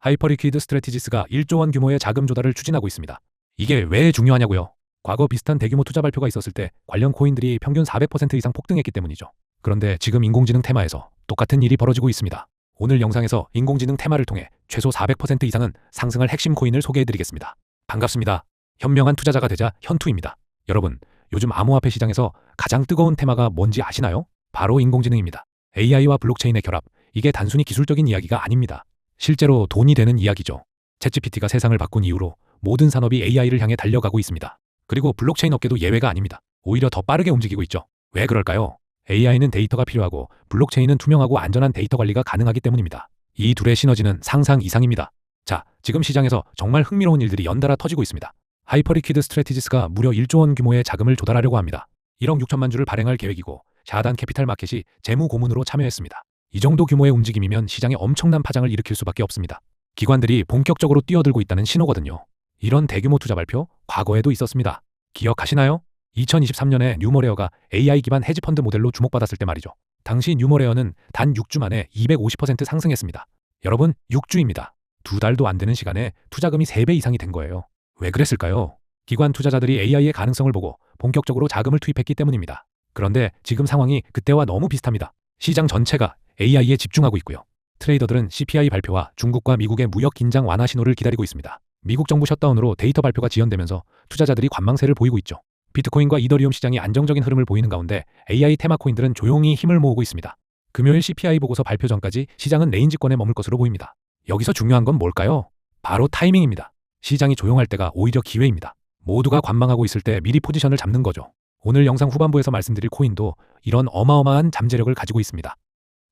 하이퍼리퀴드 스트래티지스가 1조 원 규모의 자금 조달을 추진하고 있습니다. 이게 왜 중요하냐고요? 과거 비슷한 대규모 투자 발표가 있었을 때 관련 코인들이 평균 400% 이상 폭등했기 때문이죠. 그런데 지금 인공지능 테마에서 똑같은 일이 벌어지고 있습니다. 오늘 영상에서 인공지능 테마를 통해 최소 400% 이상은 상승할 핵심 코인을 소개해드리겠습니다. 반갑습니다. 현명한 투자자가 되자 현투입니다. 여러분, 요즘 암호화폐 시장에서 가장 뜨거운 테마가 뭔지 아시나요? 바로 인공지능입니다. AI와 블록체인의 결합, 이게 단순히 기술적인 이야기가 아닙니다. 실제로 돈이 되는 이야기죠. 챗GPT가 세상을 바꾼 이후로 모든 산업이 AI를 향해 달려가고 있습니다. 그리고 블록체인 업계도 예외가 아닙니다. 오히려 더 빠르게 움직이고 있죠. 왜 그럴까요? AI는 데이터가 필요하고 블록체인은 투명하고 안전한 데이터 관리가 가능하기 때문입니다. 이 둘의 시너지는 상상 이상입니다. 자, 지금 시장에서 정말 흥미로운 일들이 연달아 터지고 있습니다. 하이퍼리퀴드 스트래티지스가 무려 1조 원 규모의 자금을 조달하려고 합니다. 1억 6천만 주를 발행할 계획이고 샤단 캐피탈 마켓이 재무 고문으로 참여했습니다. 이 정도 규모의 움직임이면 시장에 엄청난 파장을 일으킬 수밖에 없습니다. 기관들이 본격적으로 뛰어들고 있다는 신호거든요. 이런 대규모 투자 발표, 과거에도 있었습니다. 기억하시나요? 2023년에 뉴머레어가 AI 기반 헤지펀드 모델로 주목받았을 때 말이죠. 당시 뉴머레어는 단 6주 만에 250% 상승했습니다. 여러분, 6주입니다. 2달도 안 되는 시간에 투자금이 3배 이상이 된 거예요. 왜 그랬을까요? 기관 투자자들이 AI의 가능성을 보고 본격적으로 자금을 투입했기 때문입니다. 그런데 지금 상황이 그때와 너무 비슷합니다. 시장 전체가 AI에 집중하고 있고요. 트레이더들은 CPI 발표와 중국과 미국의 무역 긴장 완화 신호를 기다리고 있습니다. 미국 정부 셧다운으로 데이터 발표가 지연되면서 투자자들이 관망세를 보이고 있죠. 비트코인과 이더리움 시장이 안정적인 흐름을 보이는 가운데 AI 테마 코인들은 조용히 힘을 모으고 있습니다. 금요일 CPI 보고서 발표 전까지 시장은 레인지권에 머물 것으로 보입니다. 여기서 중요한 건 뭘까요? 바로 타이밍입니다. 시장이 조용할 때가 오히려 기회입니다. 모두가 관망하고 있을 때 미리 포지션을 잡는 거죠. 오늘 영상 후반부에서 말씀드릴 코인도 이런 어마어마한 잠재력을 가지고 있습니다.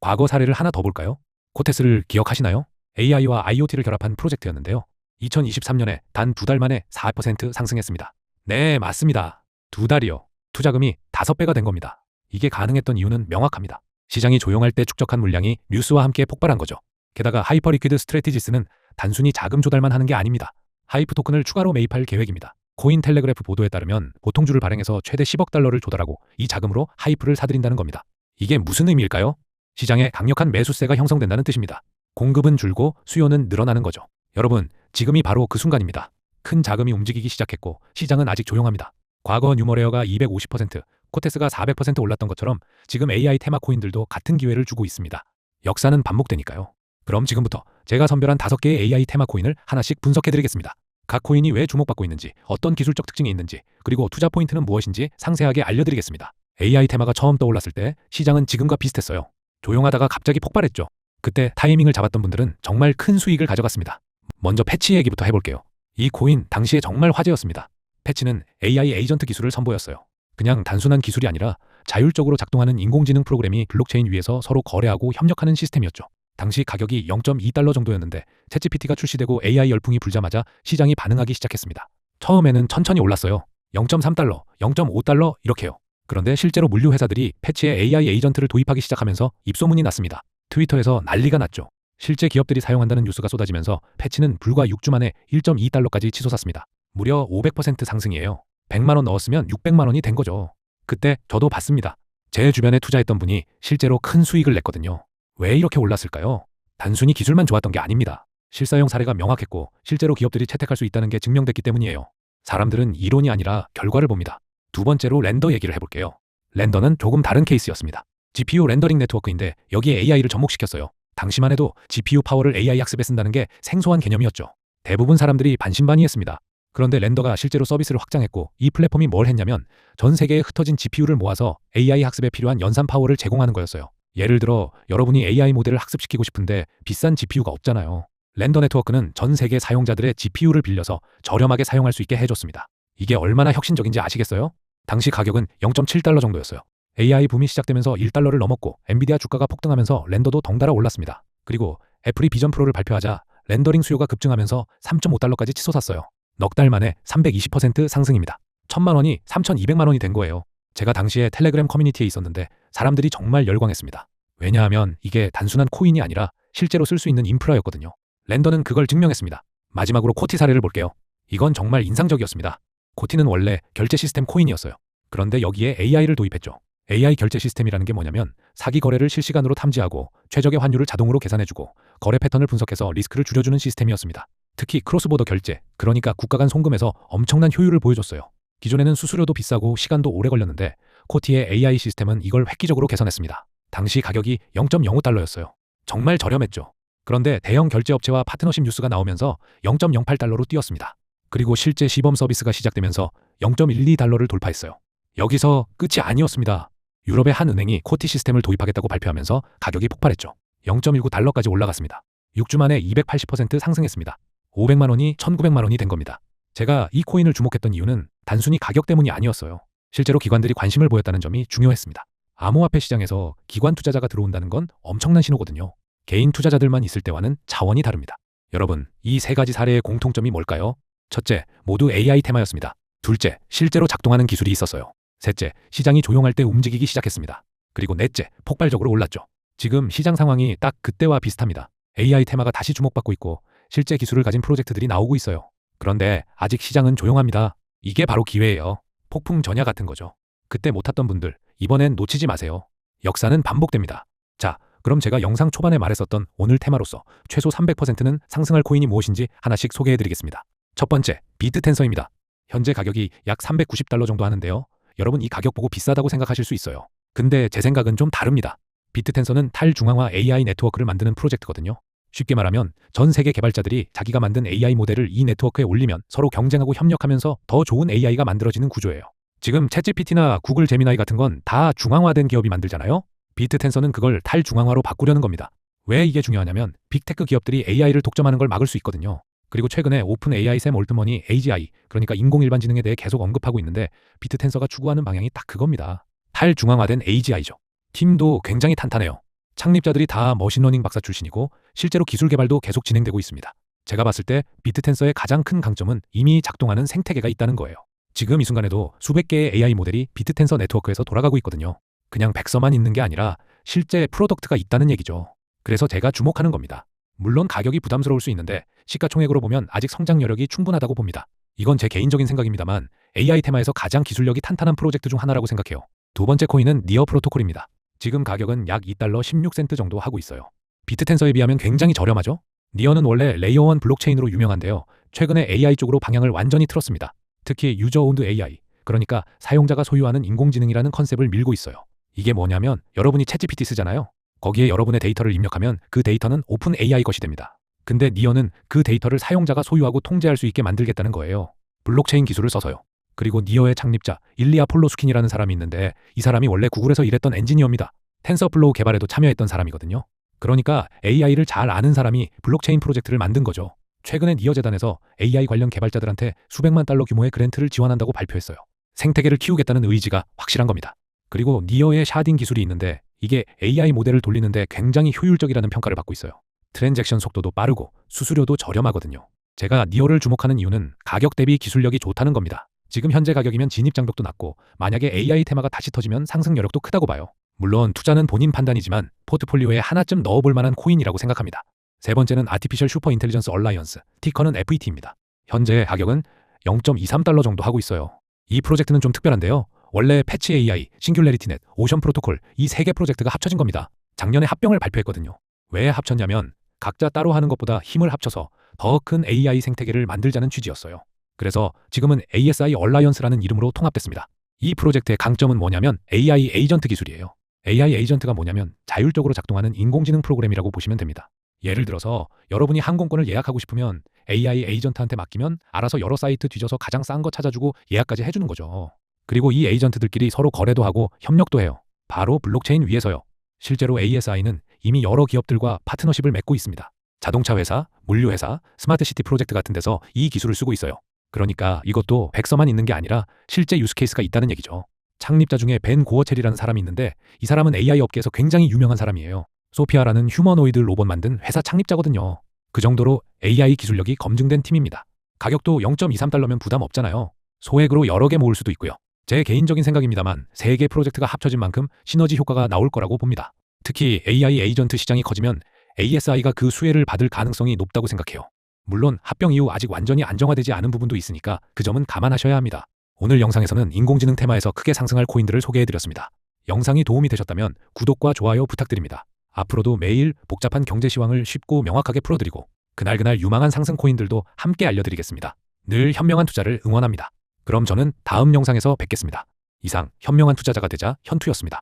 과거 사례를 하나 더 볼까요? 코테스를 기억하시나요? AI와 IoT를 결합한 프로젝트였는데요. 2023년에 단 2달 만에 4% 상승했습니다. 네, 맞습니다. 2달이요. 투자금이 5배가 된 겁니다. 이게 가능했던 이유는 명확합니다. 시장이 조용할 때 축적한 물량이 뉴스와 함께 폭발한 거죠. 게다가 하이퍼리퀴드 스트래티지스는 단순히 자금 조달만 하는 게 아닙니다. 하이프 토큰을 추가로 매입할 계획입니다. 코인텔레그래프 보도에 따르면 보통주를 발행해서 최대 10억 달러를 조달하고 이 자금으로 하이프를 사들인다는 겁니다. 이게 무슨 의미일까요? 시장에 강력한 매수세가 형성된다는 뜻입니다. 공급은 줄고 수요는 늘어나는 거죠. 여러분, 지금이 바로 그 순간입니다. 큰 자금이 움직이기 시작했고 시장은 아직 조용합니다. 과거 뉴머레어가 250%, 코테스가 400% 올랐던 것처럼 지금 AI 테마 코인들도 같은 기회를 주고 있습니다. 역사는 반복되니까요. 그럼 지금부터 제가 선별한 5개의 AI 테마 코인을 하나씩 분석해드리겠습니다. 각 코인이 왜 주목받고 있는지, 어떤 기술적 특징이 있는지, 그리고 투자 포인트는 무엇인지 상세하게 알려드리겠습니다. AI 테마가 처음 떠올랐을 때 시장은 지금과 비슷했어요. 조용하다가 갑자기 폭발했죠. 그때 타이밍을 잡았던 분들은 정말 큰 수익을 가져갔습니다. 먼저 패치 얘기부터 해볼게요. 이 코인 당시에 정말 화제였습니다. 패치는 AI 에이전트 기술을 선보였어요. 그냥 단순한 기술이 아니라 자율적으로 작동하는 인공지능 프로그램이 블록체인 위에서 서로 거래하고 협력하는 시스템이었죠. 당시 가격이 0.2달러 정도였는데 챗GPT가 출시되고 AI 열풍이 불자마자 시장이 반응하기 시작했습니다. 처음에는 천천히 올랐어요. 0.3달러, 0.5달러 이렇게요. 그런데 실제로 물류 회사들이 패치에 AI 에이전트를 도입하기 시작하면서 입소문이 났습니다. 트위터에서 난리가 났죠. 실제 기업들이 사용한다는 뉴스가 쏟아지면서 패치는 불과 6주 만에 1.2달러까지 치솟았습니다. 무려 500% 상승이에요. 100만 원 넣었으면 600만 원이 된 거죠. 그때 저도 봤습니다. 제 주변에 투자했던 분이 실제로 큰 수익을 냈거든요. 왜 이렇게 올랐을까요? 단순히 기술만 좋았던 게 아닙니다. 실사용 사례가 명확했고 실제로 기업들이 채택할 수 있다는 게 증명됐기 때문이에요. 사람들은 이론이 아니라 결과를 봅니다. 두 번째로 렌더 얘기를 해볼게요. 렌더는 조금 다른 케이스였습니다. GPU 렌더링 네트워크인데 여기에 AI를 접목시켰어요. 당시만 해도 GPU 파워를 AI 학습에 쓴다는 게 생소한 개념이었죠. 대부분 사람들이 반신반의했습니다. 그런데 렌더가 실제로 서비스를 확장했고 이 플랫폼이 뭘 했냐면 전 세계에 흩어진 GPU를 모아서 AI 학습에 필요한 연산 파워를 제공하는 거였어요. 예를 들어 여러분이 AI 모델을 학습시키고 싶은데 비싼 GPU가 없잖아요. 렌더 네트워크는 전 세계 사용자들의 GPU를 빌려서 저렴하게 사용할 수 있게 해줬습니다. 이게 얼마나 혁신적인지 아시겠어요? 당시 가격은 0.7달러 정도였어요. AI 붐이 시작되면서 1달러를 넘었고 엔비디아 주가가 폭등하면서 렌더도 덩달아 올랐습니다. 그리고 애플이 비전 프로를 발표하자 렌더링 수요가 급증하면서 3.5달러까지 치솟았어요. 넉 달 만에 320% 상승입니다. 1,000만 원이 3,200만 원이 된 거예요. 제가 당시에 텔레그램 커뮤니티에 있었는데 사람들이 정말 열광했습니다. 왜냐하면 이게 단순한 코인이 아니라 실제로 쓸 수 있는 인프라였거든요. 렌더는 그걸 증명했습니다. 마지막으로 코티 사례를 볼게요. 이건 정말 인상적이었습니다. 코티는 원래 결제 시스템 코인이었어요. 그런데 여기에 AI를 도입했죠. AI 결제 시스템이라는 게 뭐냐면 사기 거래를 실시간으로 탐지하고 최적의 환율을 자동으로 계산해주고 거래 패턴을 분석해서 리스크를 줄여주는 시스템이었습니다. 특히 크로스보더 결제, 그러니까 국가 간 송금에서 엄청난 효율을 보여줬어요. 기존에는 수수료도 비싸고 시간도 오래 걸렸는데 코티의 AI 시스템은 이걸 획기적으로 개선했습니다. 당시 가격이 0.05달러였어요. 정말 저렴했죠. 그런데 대형 결제업체와 파트너십 뉴스가 나오면서 0.08달러로 뛰었습니다. 그리고 실제 시범 서비스가 시작되면서 0.12달러를 돌파했어요. 여기서 끝이 아니었습니다. 유럽의 한 은행이 코티 시스템을 도입하겠다고 발표하면서 가격이 폭발했죠. 0.19달러까지 올라갔습니다. 6주 만에 280% 상승했습니다. 500만 원이 1,900만 원이 된 겁니다. 제가 이 코인을 주목했던 이유는 단순히 가격 때문이 아니었어요. 실제로 기관들이 관심을 보였다는 점이 중요했습니다. 암호화폐 시장에서 기관 투자자가 들어온다는 건 엄청난 신호거든요. 개인 투자자들만 있을 때와는 차원이 다릅니다. 여러분, 이 세 가지 사례의 공통점이 뭘까요? 첫째, 모두 AI 테마였습니다. 둘째, 실제로 작동하는 기술이 있었어요. 셋째, 시장이 조용할 때 움직이기 시작했습니다. 그리고 넷째, 폭발적으로 올랐죠. 지금 시장 상황이 딱 그때와 비슷합니다. AI 테마가 다시 주목받고 있고 실제 기술을 가진 프로젝트들이 나오고 있어요. 그런데 아직 시장은 조용합니다. 이게 바로 기회예요. 폭풍 전야 같은 거죠. 그때 못 탔던 분들, 이번엔 놓치지 마세요. 역사는 반복됩니다. 자, 그럼 제가 영상 초반에 말했었던 오늘 테마로서 최소 300%는 상승할 코인이 무엇인지 하나씩 소개해드리겠습니다. 첫 번째, 비트텐서입니다. 현재 가격이 약 390달러 정도 하는데요. 여러분 이 가격 보고 비싸다고 생각하실 수 있어요. 근데 제 생각은 좀 다릅니다. 비트텐서는 탈중앙화 AI 네트워크를 만드는 프로젝트거든요. 쉽게 말하면 전 세계 개발자들이 자기가 만든 AI 모델을 이 네트워크에 올리면 서로 경쟁하고 협력하면서 더 좋은 AI가 만들어지는 구조예요. 지금 챗GPT나 구글 제미나이 같은 건 다 중앙화된 기업이 만들잖아요. 비트텐서는 그걸 탈중앙화로 바꾸려는 겁니다. 왜 이게 중요하냐면 빅테크 기업들이 AI를 독점하는 걸 막을 수 있거든요. 그리고 최근에 오픈 AI 샘 올트먼이 AGI, 그러니까 인공일반지능에 대해 계속 언급하고 있는데 비트텐서가 추구하는 방향이 딱 그겁니다. 탈중앙화된 AGI죠. 팀도 굉장히 탄탄해요. 창립자들이 다 머신러닝 박사 출신이고 실제로 기술 개발도 계속 진행되고 있습니다. 제가 봤을 때 비트텐서의 가장 큰 강점은 이미 작동하는 생태계가 있다는 거예요. 지금 이 순간에도 수백 개의 AI 모델이 비트텐서 네트워크에서 돌아가고 있거든요. 그냥 백서만 있는 게 아니라 실제 프로덕트가 있다는 얘기죠. 그래서 제가 주목하는 겁니다. 물론 가격이 부담스러울 수 있는데 시가총액으로 보면 아직 성장 여력이 충분하다고 봅니다. 이건 제 개인적인 생각입니다만 AI 테마에서 가장 기술력이 탄탄한 프로젝트 중 하나라고 생각해요. 두 번째 코인은 니어 프로토콜입니다. 지금 가격은 약 2달러 16센트 정도 하고 있어요. 비트텐서에 비하면 굉장히 저렴하죠? 니어는 원래 레이어 1 블록체인으로 유명한데요. 최근에 AI 쪽으로 방향을 완전히 틀었습니다. 특히 유저 온드 AI, 그러니까 사용자가 소유하는 인공지능이라는 컨셉을 밀고 있어요. 이게 뭐냐면 여러분이 챗GPT 쓰잖아요. 거기에 여러분의 데이터를 입력하면 그 데이터는 오픈 AI 것이 됩니다. 근데 니어는 그 데이터를 사용자가 소유하고 통제할 수 있게 만들겠다는 거예요. 블록체인 기술을 써서요. 그리고 니어의 창립자 일리아 폴로스킨이라는 사람이 있는데 이 사람이 원래 구글에서 일했던 엔지니어입니다. 텐서플로우 개발에도 참여했던 사람이거든요. 그러니까 AI를 잘 아는 사람이 블록체인 프로젝트를 만든 거죠. 최근에 니어 재단에서 AI 관련 개발자들한테 수백만 달러 규모의 그랜트를 지원한다고 발표했어요. 생태계를 키우겠다는 의지가 확실한 겁니다. 그리고 니어의 샤딘 기술이 있는데 이게 AI 모델을 돌리는데 굉장히 효율적이라는 평가를 받고 있어요. 트랜잭션 속도도 빠르고 수수료도 저렴하거든요. 제가 니어를 주목하는 이유는 가격 대비 기술력이 좋다는 겁니다. 지금 현재 가격이면 진입 장벽도 낮고 만약에 AI 테마가 다시 터지면 상승 여력도 크다고 봐요. 물론 투자는 본인 판단이지만 포트폴리오에 하나쯤 넣어볼 만한 코인이라고 생각합니다. 세 번째는 아티피셜 슈퍼 인텔리전스 얼라이언스, 티커는 FET입니다. 현재 가격은 0.23달러 정도 하고 있어요. 이 프로젝트는 좀 특별한데요. 원래 패치 AI, 싱귤레리티넷, 오션 프로토콜 이 세 개 프로젝트가 합쳐진 겁니다. 작년에 합병을 발표했거든요. 왜 합쳤냐면 각자 따로 하는 것보다 힘을 합쳐서 더 큰 AI 생태계를 만들자는 취지였어요. 그래서 지금은 ASI 얼라이언스라는 이름으로 통합됐습니다. 이 프로젝트의 강점은 뭐냐면 AI 에이전트 기술이에요. AI 에이전트가 뭐냐면 자율적으로 작동하는 인공지능 프로그램이라고 보시면 됩니다. 예를 들어서 여러분이 항공권을 예약하고 싶으면 AI 에이전트한테 맡기면 알아서 여러 사이트 뒤져서 가장 싼 거 찾아주고 예약까지 해주는 거죠. 그리고 이 에이전트들끼리 서로 거래도 하고 협력도 해요. 바로 블록체인 위에서요. 실제로 ASI는 이미 여러 기업들과 파트너십을 맺고 있습니다. 자동차 회사, 물류 회사, 스마트시티 프로젝트 같은 데서 이 기술을 쓰고 있어요. 그러니까 이것도 백서만 있는 게 아니라 실제 유스케이스가 있다는 얘기죠. 창립자 중에 벤 고어첼이라는 사람이 있는데 이 사람은 AI 업계에서 굉장히 유명한 사람이에요. 소피아라는 휴머노이드 로봇 만든 회사 창립자거든요. 그 정도로 AI 기술력이 검증된 팀입니다. 가격도 0.23달러면 부담 없잖아요. 소액으로 여러 개 모을 수도 있고요. 제 개인적인 생각입니다만 3개 프로젝트가 합쳐진 만큼 시너지 효과가 나올 거라고 봅니다. 특히 AI 에이전트 시장이 커지면 ASI가 그 수혜를 받을 가능성이 높다고 생각해요. 물론 합병 이후 아직 완전히 안정화되지 않은 부분도 있으니까 그 점은 감안하셔야 합니다. 오늘 영상에서는 인공지능 테마에서 크게 상승할 코인들을 소개해드렸습니다. 영상이 도움이 되셨다면 구독과 좋아요 부탁드립니다. 앞으로도 매일 복잡한 경제 시황을 쉽고 명확하게 풀어드리고 그날그날 유망한 상승 코인들도 함께 알려드리겠습니다. 늘 현명한 투자를 응원합니다. 그럼 저는 다음 영상에서 뵙겠습니다. 이상 현명한 투자자가 되자 현투였습니다.